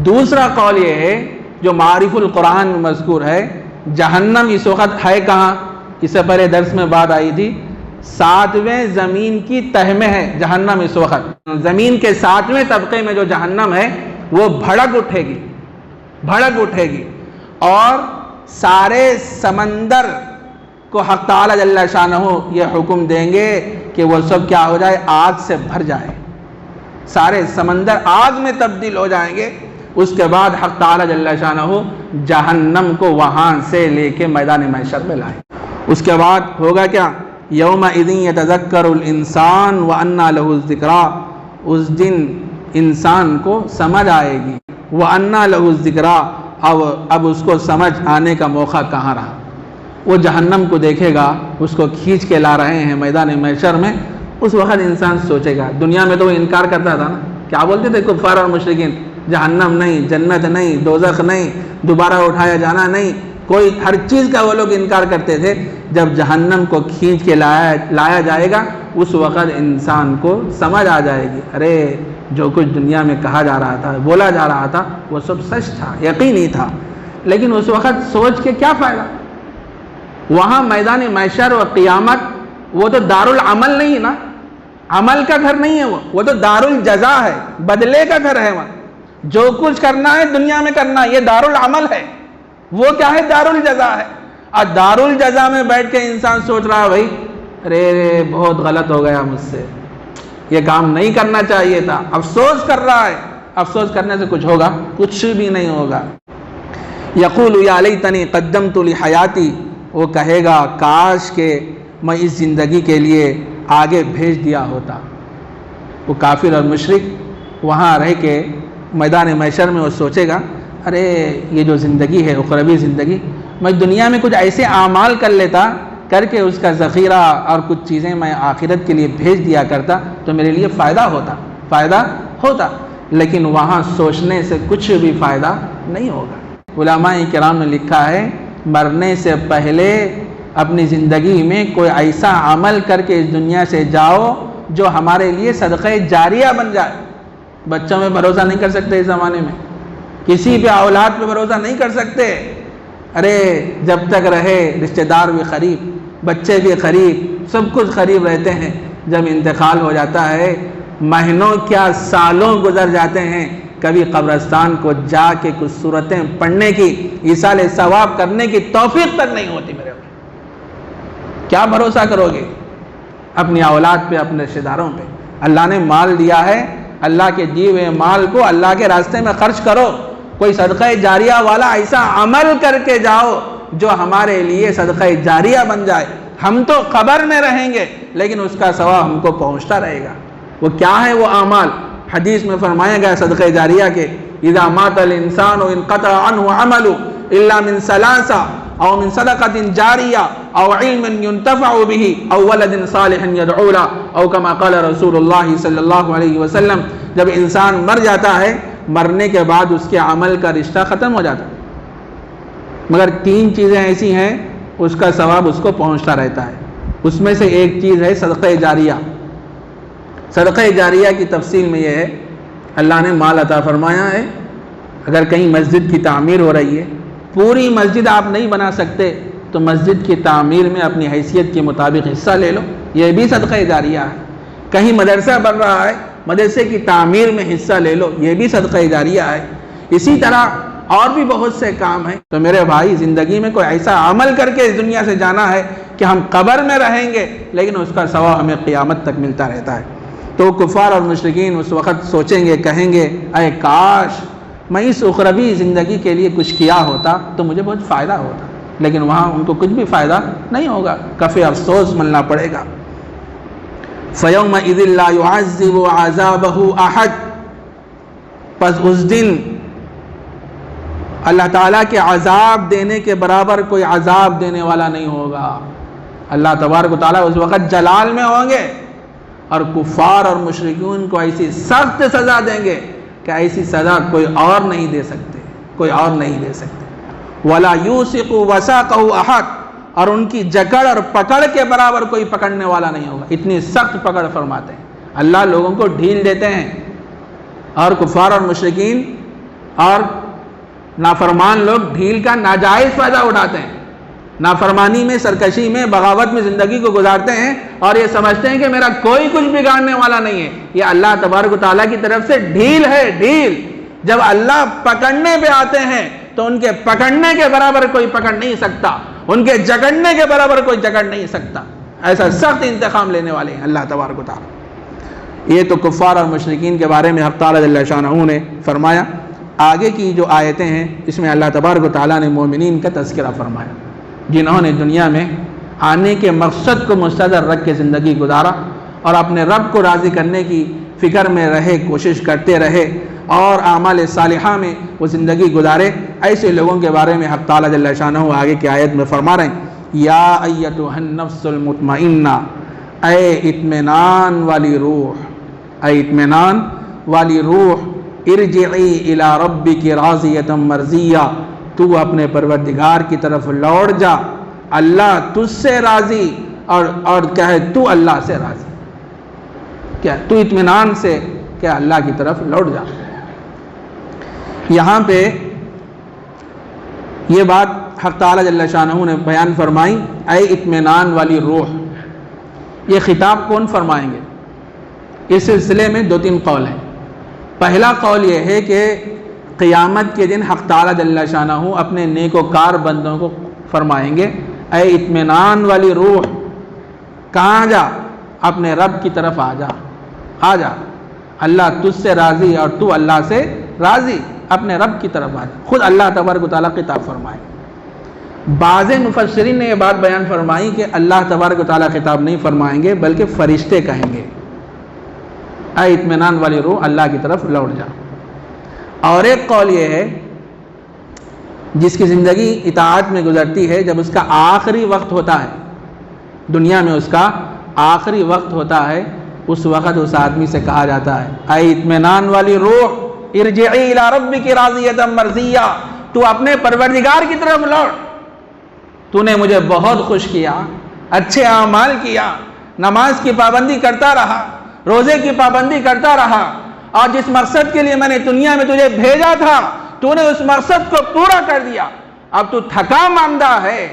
دوسرا قول یہ ہے جو معارف القرآن میں مذکور ہے، جہنم اس وقت ہے کہاں؟ اس سے پہلے درس میں بات آئی تھی، 7ویں زمین کی تہ میں ہے جہنم اس وقت، زمین کے 7ویں طبقے میں جو جہنم ہے وہ بھڑک اٹھے گی، بھڑک اٹھے گی، اور سارے سمندر کو حق تعالیٰ جل شانہ یہ حکم دیں گے کہ وہ سب کیا ہو جائے، آگ سے بھر جائے، سارے سمندر آگ میں تبدیل ہو جائیں گے۔ اس کے بعد حق تعالیٰ جل شانہ جہنم کو وہاں سے لے کے میدان محشر میں لائیں۔ اس کے بعد ہوگا کیا؟ یومئذ یتذکر الانسان وانیٰ لہ الذکریٰ، اس دن انسان کو سمجھ آئے گی، وانیٰ لہ الذکریٰ، اب اس کو سمجھ آنے کا موقع کہاں رہا۔ وہ جہنم کو دیکھے گا، اس کو کھینچ کے لا رہے ہیں میدان محشر میں، اس وقت انسان سوچے گا، دنیا میں تو وہ انکار کرتا تھا نا، کیا بولتے تھے کفار اور مشرکین، جہنم نہیں، جنت نہیں، دوزخ نہیں، دوبارہ اٹھایا جانا نہیں، کوئی ہر چیز کا وہ لوگ انکار کرتے تھے۔ جب جہنم کو کھینچ کے لایا جائے گا، اس وقت انسان کو سمجھ آ جائے گی، ارے جو کچھ دنیا میں کہا جا رہا تھا، بولا جا رہا تھا، وہ سب سچ تھا، یقینی تھا، لیکن اس وقت سوچ کے کیا فائدہ۔ وہاں میدان محشر و قیامت وہ تو دار العمل نہیں نا، عمل کا گھر نہیں ہے، وہ تو دار الجزا ہے، بدلے کا گھر ہے۔ وہاں جو کچھ کرنا ہے دنیا میں کرنا، یہ دار العمل ہے، وہ کیا ہے؟ دار الجزا ہے۔ اور دار الجزا میں بیٹھ کے انسان سوچ رہا ہے، بھائی رے بہت غلط ہو گیا مجھ سے، یہ کام نہیں کرنا چاہیے تھا، افسوس کر رہا ہے۔ افسوس کرنے سے کچھ ہوگا؟ کچھ بھی نہیں ہوگا۔ یقول یا لیتنی قدمت لحیاتی، وہ کہے گا کاش کہ میں اس زندگی کے لیے آگے بھیج دیا ہوتا۔ وہ کافر اور مشرک وہاں رہ کے میدان محشر میں وہ سوچے گا، ارے یہ جو زندگی ہے اخروی زندگی، میں دنیا میں کچھ ایسے اعمال کر لیتا کر کے اس کا ذخیرہ اور کچھ چیزیں میں آخرت کے لیے بھیج دیا کرتا تو میرے لیے فائدہ ہوتا، لیکن وہاں سوچنے سے کچھ بھی فائدہ نہیں ہوگا۔ علماء کرام نے لکھا ہے مرنے سے پہلے اپنی زندگی میں کوئی ایسا عمل کر کے اس دنیا سے جاؤ جو ہمارے لیے صدقہ جاریہ بن جائے۔ بچوں میں بھروسہ نہیں کر سکتے اس زمانے میں، کسی بھی اولاد پہ بھروسہ نہیں کر سکتے۔ ارے جب تک رہے رشتہ دار بھی قریب، بچے بھی قریب، سب کچھ قریب رہتے ہیں، جب انتقال ہو جاتا ہے مہینوں کیا سالوں گزر جاتے ہیں، کبھی قبرستان کو جا کے کچھ سورتیں پڑھنے کی، ایصال ثواب کرنے کی توفیق تک نہیں ہوتی میرے بھائی۔ کیا بھروسہ کرو گے اپنی اولاد پہ، اپنے رشتہ داروں پہ؟ اللہ نے مال دیا ہے، اللہ کے دیے ہوئے مال کو اللہ کے راستے میں خرچ کرو۔ کوئی صدقہ جاریہ والا ایسا عمل کر کے جاؤ جو ہمارے لیے صدقہ جاریہ بن جائے۔ ہم تو قبر میں رہیں گے لیکن اس کا ثواب ہم کو پہنچتا رہے گا۔ وہ کیا ہے وہ اعمال؟ حدیث میں فرمایا گیا صدقہ جاریہ کے اذا مات الانسان انقطع عنه عمله الا من ثلاثه او من صدقة جاریہ او علم ينتفع به او ولد صالح يدعو له او كما قال رسول اللہ صلی اللہ علیہ وسلم۔ جب انسان مر جاتا ہے مرنے کے بعد اس کے عمل کا رشتہ ختم ہو جاتا ہے، مگر تین چیزیں ایسی ہیں اس کا ثواب اس کو پہنچتا رہتا ہے۔ اس میں سے ایک چیز ہے صدقہ جاریہ۔ صدقہ جاریہ کی تفصیل میں یہ ہے، اللہ نے مال عطا فرمایا ہے، اگر کہیں مسجد کی تعمیر ہو رہی ہے، پوری مسجد آپ نہیں بنا سکتے تو مسجد کی تعمیر میں اپنی حیثیت کے مطابق حصہ لے لو، یہ بھی صدقہ جاریہ ہے۔ کہیں مدرسہ بن رہا ہے، مدرسے کی تعمیر میں حصہ لے لو، یہ بھی صدقہ جاریہ ہے۔ اسی طرح اور بھی بہت سے کام ہیں۔ تو میرے بھائی زندگی میں کوئی ایسا عمل کر کے اس دنیا سے جانا ہے کہ ہم قبر میں رہیں گے لیکن اس کا ثواب ہمیں قیامت تک ملتا رہتا ہے۔ تو کفار اور مشرکین اس وقت سوچیں گے، کہیں گے اے کاش میں اس اخروی زندگی کے لیے کچھ کیا ہوتا تو مجھے بہت فائدہ ہوتا، لیکن وہاں ان کو کچھ بھی فائدہ نہیں ہوگا، کفِ افسوس ملنا پڑے گا۔ فَيَوْمَئِذٍ لَا يُعَذِّبُ عَذَابَهُ أَحَدٌ، پس اس دن اللہ تعالیٰ کے عذاب دینے کے برابر کوئی عذاب دینے والا نہیں ہوگا۔ اللہ تبارک و تعالیٰ اس وقت جلال میں ہوں گے اور کفار اور مشرکین کو ایسی سخت سزا دیں گے کہ ایسی سزا کوئی اور نہیں دے سکتے، کوئی اور نہیں دے سکتے۔ وَلَا يُوثِقُ وَثَاقَهُ أَحَدٌ، اور ان کی جکڑ اور پکڑ کے برابر کوئی پکڑنے والا نہیں ہوگا۔ اتنی سخت پکڑ فرماتے ہیں اللہ، لوگوں کو ڈھیل دیتے ہیں، اور کفار اور مشرکین اور نافرمان لوگ ڈھیل کا ناجائز فائدہ اٹھاتے ہیں، نافرمانی میں، سرکشی میں، بغاوت میں زندگی کو گزارتے ہیں اور یہ سمجھتے ہیں کہ میرا کوئی کچھ بگاڑنے والا نہیں ہے۔ یہ اللہ تبارک و تعالیٰ کی طرف سے ڈھیل ہے، ڈھیل۔ جب اللہ پکڑنے پہ آتے ہیں تو ان کے پکڑنے کے برابر کوئی پکڑ نہیں سکتا، ان کے جکڑنے کے برابر کوئی جکڑ نہیں سکتا۔ ایسا سخت انتقام لینے والے ہیں اللہ تبارک و تعالیٰ۔ یہ تو کفار اور مشرکین کے بارے میں حق تعالیٰ جل شانہ نے فرمایا۔ آگے کی جو آیتیں ہیں اس میں اللہ تبارک و تعالیٰ نے مومنین کا تذکرہ فرمایا، جنہوں نے دنیا میں آنے کے مقصد کو مستحضر رکھ کے زندگی گزارا اور اپنے رب کو راضی کرنے کی فکر میں رہے، کوشش کرتے رہے اور اعمال صالحہ میں وہ زندگی گزارے۔ ایسے لوگوں کے بارے میں حق تعالیٰ جل شانہ آگے کی آیت میں فرما رہے ہیں، یا ایتھا النفس المطمئنہ، اے اطمینان والی روح، اے اطمینان والی روح، ارجعی الی ربک راضیۃ مرضیہ، تو اپنے پروردگار کی طرف لوٹ جا، اللہ تجھ سے راضی، اور کیا ہے، تو اللہ سے راضی، کیا تو اطمینان سے کیا اللہ کی طرف لوٹ جا۔ یہاں پہ یہ بات حق تعالیٰ جل شانہ نے بیان فرمائی، اے اطمینان والی روح۔ یہ خطاب کون فرمائیں گے؟ اس سلسلے میں دو تین قول ہیں۔ پہلا قول یہ ہے کہ قیامت کے دن حق تعالیٰ جل شانہ اپنے نیک و کار بندوں کو فرمائیں گے، اے اطمینان والی روح، کہاں جا؟ اپنے رب کی طرف آ جا، اللہ تجھ سے راضی اور تو اللہ سے راضی، اپنے رب کی طرف آ جا۔ خود اللہ تبارک و تعالیٰ خطاب فرمائے۔ بعض مفسرین نے یہ بات بیان فرمائی کہ اللہ تبارک و تعالیٰ خطاب نہیں فرمائیں گے بلکہ فرشتے کہیں گے، اے اطمینان والی روح، اللہ کی طرف لوٹ جا۔ اور ایک قول یہ ہے جس کی زندگی اطاعت میں گزرتی ہے، جب اس کا آخری وقت ہوتا ہے، دنیا میں اس کا آخری وقت ہوتا ہے، اس وقت اس آدمی سے کہا جاتا ہے اے اطمینان والی روح ارجعی الی ربک راضیۃ مرضیہ، تو اپنے پروردگار کی طرف لوٹ، تو نے مجھے بہت خوش کیا، اچھے اعمال کیا، نماز کی پابندی کرتا رہا، روزے کی پابندی کرتا رہا، اور جس مقصد کے لیے میں نے دنیا میں تجھے بھیجا تھا تو نے اس مقصد کو پورا کر دیا، اب تو تھکا ماندہ ہے،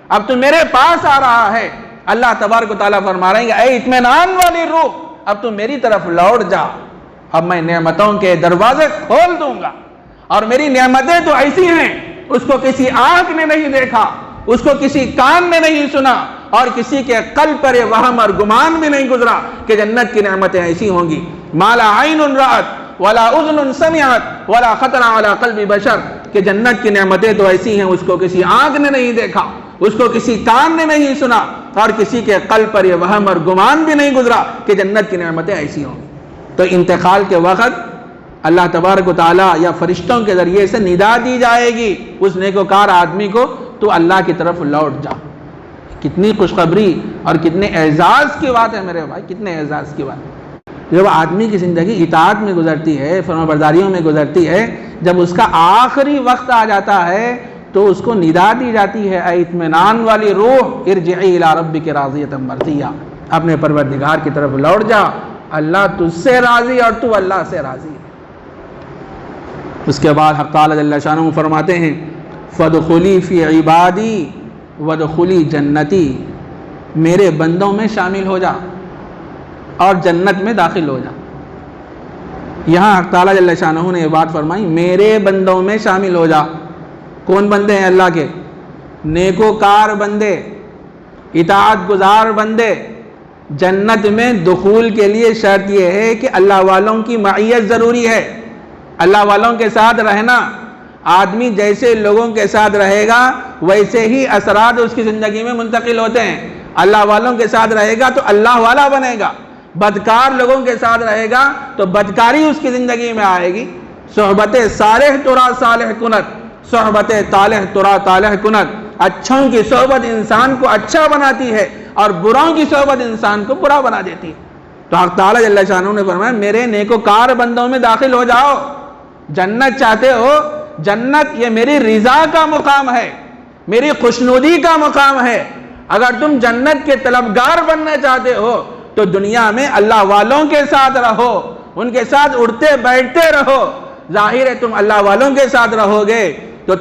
اب تو میرے پاس آ رہا ہے۔ اللہ تبارک و تعالیٰ فرما رہے ہیں اے اطمینان والی روح، اب تو میری طرف لوٹ جا، اب میں نعمتوں کے دروازے کھول دوں گا، اور میری نعمتیں تو ایسی ہیں اس کو کسی آنکھ نے نہیں دیکھا، اس کو کسی کان نے نہیں سنا، اور کسی کے قلب پر یہ وہم اور گمان بھی نہیں گزرا کہ جنت کی نعمتیں ایسی ہوں گی۔ ما لا عین رأت ولا اذن سمعت ولا خطر علی قلب بشر، کہ جنت کی نعمتیں تو ایسی ہیں اس کو کسی آنکھ نے نہیں دیکھا، اس کو کسی کان نے نہیں سنا، اور کسی کے قلب پر یہ وہم اور گمان بھی نہیں گزرا کہ جنت کی نعمتیں ایسی ہوں گی۔ تو انتقال کے وقت اللہ تبارک و تعالیٰ یا فرشتوں کے ذریعے سے ندا دی جائے گی اس نیکوکار آدمی کو، تو اللہ کی طرف لوٹ جا۔ کتنی خوشخبری اور کتنے اعزاز کی بات ہے میرے بھائی، کتنے اعزاز کی بات ہے۔ جب آدمی کی زندگی اطاعت میں گزرتی ہے، فرمانبرداریوں میں گزرتی ہے، جب اس کا آخری وقت آ جاتا ہے تو اس کو ندا دی جاتی ہے اے اطمینان والی روح ارجعی الی ربک راضیۃ مرضیہ، اپنے پروردگار کی طرف لوٹ جا، اللہ تجھ سے راضی اور تو اللہ سے راضی ہے۔ اس کے بعد حق تعالی جل شانہ فرماتے ہیں فادخلی فی عبادی وادخلی جنتی، میرے بندوں میں شامل ہو جا اور جنت میں داخل ہو جا۔ یہاں حق تعالی جل شانہ نے یہ بات فرمائی میرے بندوں میں شامل ہو جا۔ کون بندے ہیں اللہ کے؟ نیکوکار بندے، اطاعت گزار بندے۔ جنت میں دخول کے لیے شرط یہ ہے کہ اللہ والوں کی معیت ضروری ہے، اللہ والوں کے ساتھ رہنا۔ آدمی جیسے لوگوں کے ساتھ رہے گا ویسے ہی اثرات اس کی زندگی میں منتقل ہوتے ہیں۔ اللہ والوں کے ساتھ رہے گا تو اللہ والا بنے گا، بدکار لوگوں کے ساتھ رہے گا تو بدکاری اس کی زندگی میں آئے گی۔ صحبت صالح ترا صالح کنت، صحبت طالح ترا طالح کنت۔ اچھوں کی صحبت انسان کو اچھا بناتی ہے اور بروں کی صحبت انسان کو برا بنا دیتی ہے۔ تو حق تعالی جل شانہ نے فرمایا میرے نیکوکار بندوں میں داخل ہو جاؤ۔ جنت چاہتے ہو؟ جنت یہ میری رضا کا مقام ہے، میری خوشنودی کا مقام ہے۔ اگر تم جنت کے طلبگار بننا چاہتے ہو تو دنیا میں اللہ والوں کے ساتھ رہو، ان کے ساتھ اٹھتے بیٹھتے رہو۔ ظاہر ہے تم اللہ والوں کے ساتھ رہو گے تو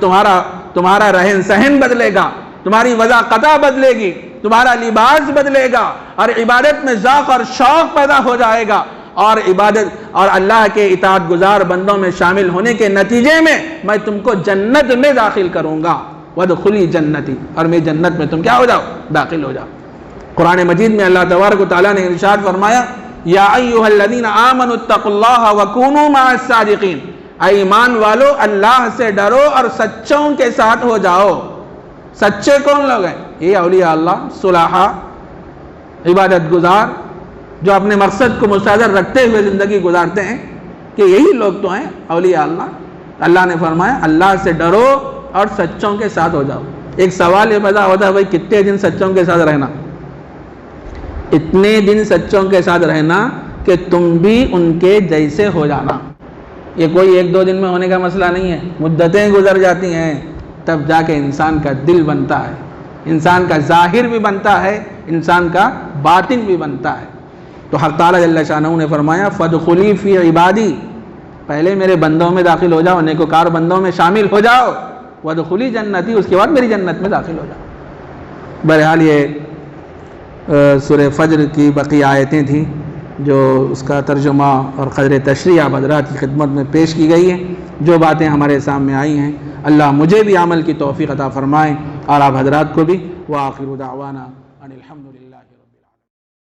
تمہارا رہن سہن بدلے گا، تمہاری وضاقتہ بدلے گی، تمہارا لباس بدلے گا، اور عبادت میں ذوق اور شوق پیدا ہو جائے گا، اور عبادت اور اللہ کے اطاعت گزار بندوں میں شامل ہونے کے نتیجے میں تم کو جنت میں داخل کروں گا۔ وادخلی جنتی، اور میں جنت میں تم کیا ہو جاؤ؟ داخل ہو جاؤ۔ قرآن مجید میں اللہ تبارک و تعالیٰ نے ارشاد فرمایا یا ایھا الذین آمنوا اتقوا اللہ وکونوا مع الصادقین، اے ایمان والو اللہ سے ڈرو اور سچوں کے ساتھ ہو جاؤ۔ سچے کون لوگ ہیں؟ یہ اولیاء اللہ، صلحاء، عبادت گزار، جو اپنے مقصد کو مستحضر رکھتے ہوئے زندگی گزارتے ہیں، کہ یہی لوگ تو ہیں اولیاء اللہ۔ اللہ نے فرمایا اللہ سے ڈرو اور سچوں کے ساتھ ہو جاؤ۔ ایک سوال یہ پیدا ہوتا ہے بھائی کتنے دن سچوں کے ساتھ رہنا؟ اتنے دن سچوں کے ساتھ رہنا کہ تم بھی ان کے جیسے ہو جانا۔ یہ کوئی ایک دو دن میں ہونے کا مسئلہ نہیں ہے، مدتیں گزر جاتی ہیں، تب جا کے انسان کا دل بنتا ہے، انسان کا ظاہر بھی بنتا ہے، انسان کا باطن بھی بنتا ہے۔ تو حق تعالی جل شانہ نے فرمایا فادخلی فی عبادی، پہلے میرے بندوں میں داخل ہو جاؤ، نیکوکار بندوں میں شامل ہو جاؤ، وادخلی جنتی، اس کے بعد میری جنت میں داخل ہو جاؤ۔ بہرحال یہ سورہ فجر کی بقی آیتیں تھیں جو اس کا ترجمہ اور قدر تشریح آپ حضرات کی خدمت میں پیش کی گئی ہیں۔ جو باتیں ہمارے سامنے آئی ہیں اللہ مجھے بھی عمل کی توفیق عطا فرمائیں اور آپ حضرات کو بھی۔ وآخر دعوانا ان الحمدللہ۔